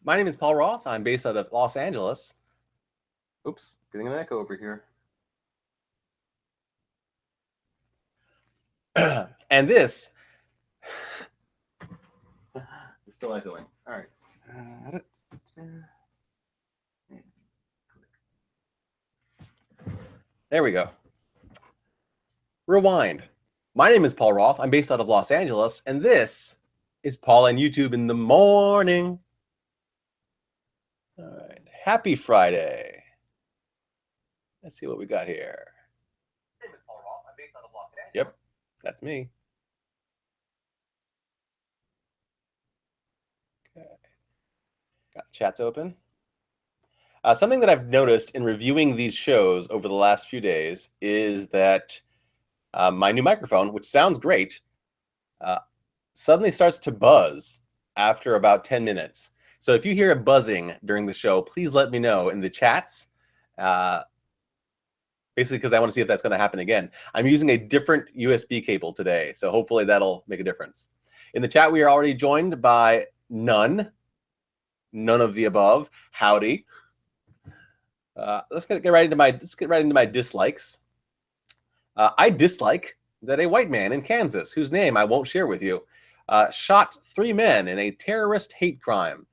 My name is Paul Roth. I'm based out of Los Angeles. Oops, getting an echo over here. And this is still echoing. All right. There we go. Rewind. My name is Paul Roth. I'm based out of Los Angeles, and this is Paul and YouTube in the morning. All right. Happy Friday. Let's see what we got here. My name is Paul Roth. I'm based out of Los Angeles. Yep, that's me. Okay. Got chats open. Something that I've noticed in reviewing these shows over the last few days is that my new microphone, which sounds great, suddenly starts to buzz after about 10 minutes. So if you hear a buzzing during the show, please let me know in the chats. Basically, because I want to see if that's going to happen again. I'm using a different USB cable today, so hopefully that'll make a difference. In the chat, we are already joined by none of the above. Howdy. Let's get right into my dislikes. I dislike that a white man in Kansas, whose name I won't share with you, shot 3 men in a terrorist hate crime,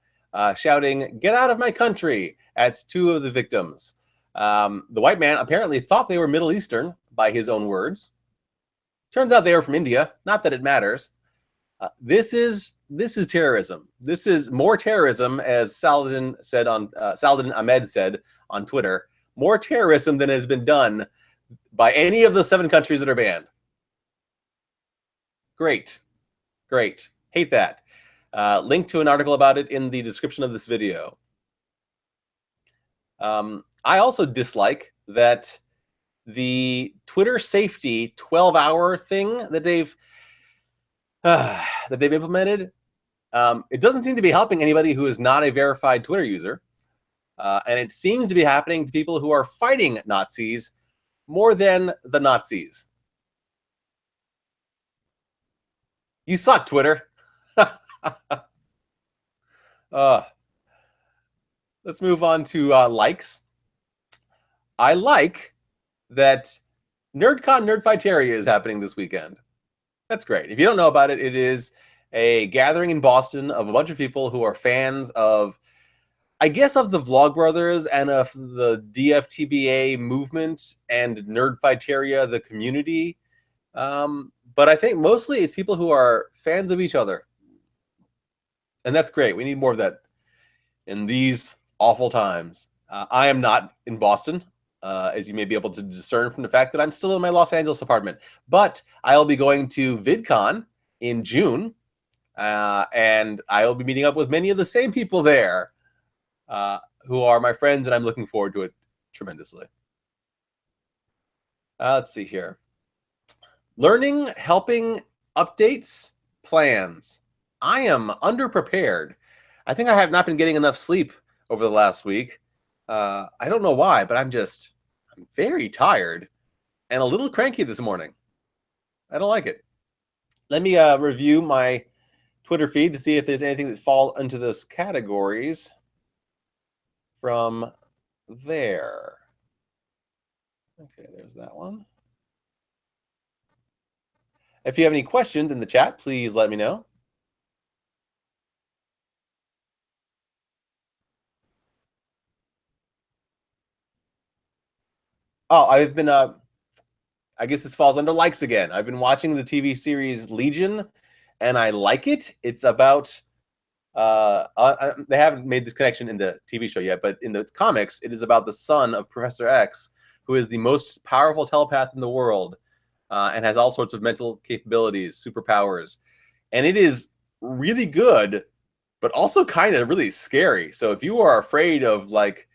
shouting, "Get out of my country," at 2 of the victims. The white man apparently thought they were Middle Eastern, by his own words. Turns out they were from India. Not that it matters. This is terrorism. This is more terrorism, as Saladin Ahmed said on Twitter. More terrorism than has been done by any of the 7 countries that are banned. Great. Hate that. Link to an article about it in the description of this video. I also dislike that the Twitter safety 12-hour thing that they've implemented, it doesn't seem to be helping anybody who is not a verified Twitter user. And it seems to be happening to people who are fighting Nazis more than the Nazis. You suck, Twitter. Let's move on to likes. I like that NerdCon Nerdfighteria is happening this weekend. That's great. If you don't know about it, it is a gathering in Boston of a bunch of people who are fans of, I guess, of the Vlogbrothers and of the DFTBA movement and Nerdfighteria, the community. But I think mostly it's people who are fans of each other. And that's great. We need more of that in these awful times. I am not in Boston, as you may be able to discern from the fact that I'm still in my Los Angeles apartment. But I'll be going to VidCon in June, and I'll be meeting up with many of the same people there who are my friends, and I'm looking forward to it tremendously. Let's see here. Learning, helping, updates, plans. I am underprepared. I think I have not been getting enough sleep over the last week. I don't know why, but I'm very tired and a little cranky this morning. I don't like it. Let me review my Twitter feed to see if there's anything that fall into those categories from there. Okay, there's that one. If you have any questions in the chat, please let me know. Oh, I've been, I guess this falls under likes again. I've been watching the TV series Legion, and I like it. It's about, they haven't made this connection in the TV show yet, but in the comics, it is about the son of Professor X, who is the most powerful telepath in the world, and has all sorts of mental capabilities, superpowers. And it is really good, but also kind of really scary. So if you are afraid of like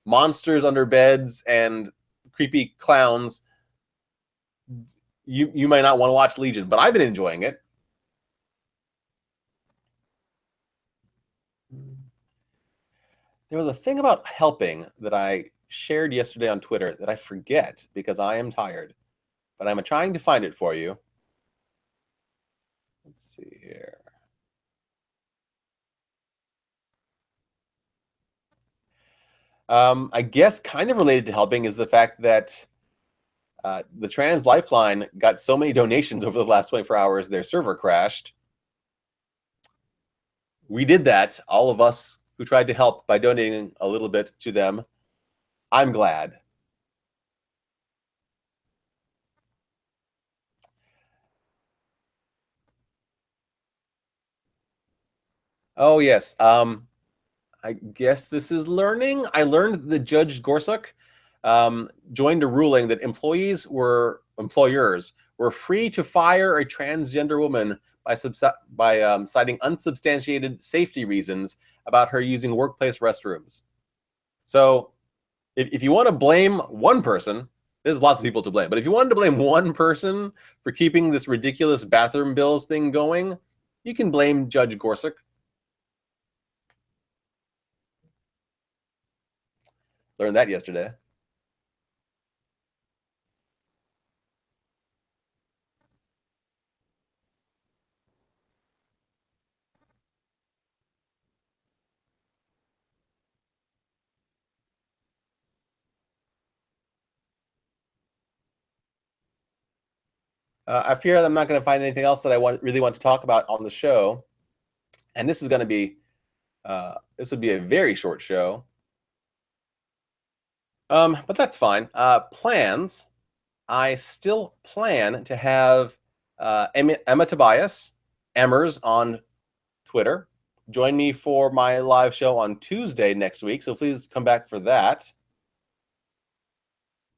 monsters under beds and creepy clowns, you might not want to watch Legion, but I've been enjoying it. There was a thing about helping that I shared yesterday on Twitter that I forget because I am tired, but I'm trying to find it for you. Let's see here. I guess kind of related to helping is the fact that the Trans Lifeline got so many donations over the last 24 hours, their server crashed. We did that, all of us who tried to help by donating a little bit to them. I'm glad. Oh, yes. I guess this is learning. I learned that Judge Gorsuch joined a ruling that employers were free to fire a transgender woman by citing unsubstantiated safety reasons about her using workplace restrooms. So if you want to blame one person, there's lots of people to blame, but if you wanted to blame one person for keeping this ridiculous bathroom bills thing going, you can blame Judge Gorsuch. Learned that yesterday. I fear that I'm not going to find anything else that I really want to talk about on the show, and this is going to be this would be a very short show. But that's fine. Plans. I still plan to have Emma Tobias, Emmers on Twitter, join me for my live show on Tuesday next week. So please come back for that.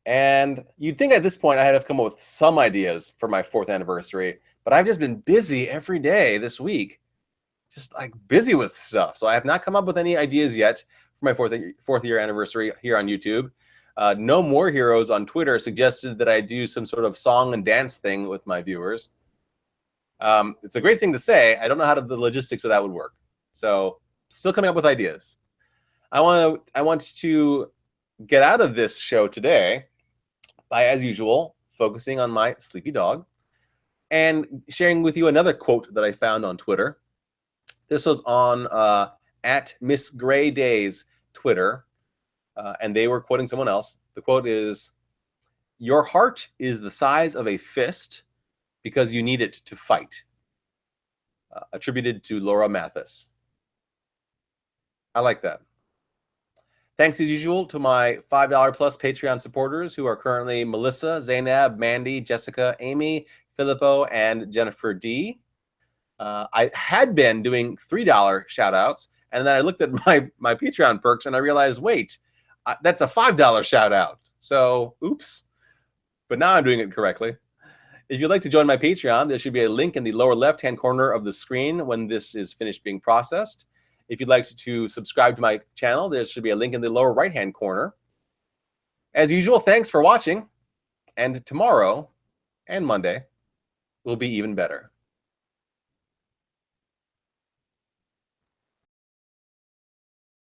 And you'd think at this point I had to come up with some ideas for my 4th anniversary, but I've just been busy every day this week, just like busy with stuff. So I have not come up with any ideas yet for my 4th year anniversary here on YouTube. No More Heroes on Twitter suggested that I do some sort of song and dance thing with my viewers. It's a great thing to say. I don't know how the logistics of that would work. So still coming up with ideas. I want to get out of this show today by, as usual, focusing on my sleepy dog and sharing with you another quote that I found on Twitter. This was on at Miss Gray Days Twitter, and they were quoting someone else. The quote is, "Your heart is the size of a fist because you need it to fight." Attributed to Laura Mathis. I like that. Thanks as usual to my $5 plus Patreon supporters who are currently Melissa, Zainab, Mandy, Jessica, Amy, Filippo, and Jennifer D. I had been doing $3 shout outs, and then I looked at my Patreon perks and I realized, wait, that's a $5 shout out. So oops, but now I'm doing it correctly. If you'd like to join my Patreon, there should be a link in the lower left-hand corner of the screen when this is finished being processed. If you'd like to subscribe to my channel, there should be a link in the lower right-hand corner. As usual, thanks for watching, and tomorrow and Monday will be even better.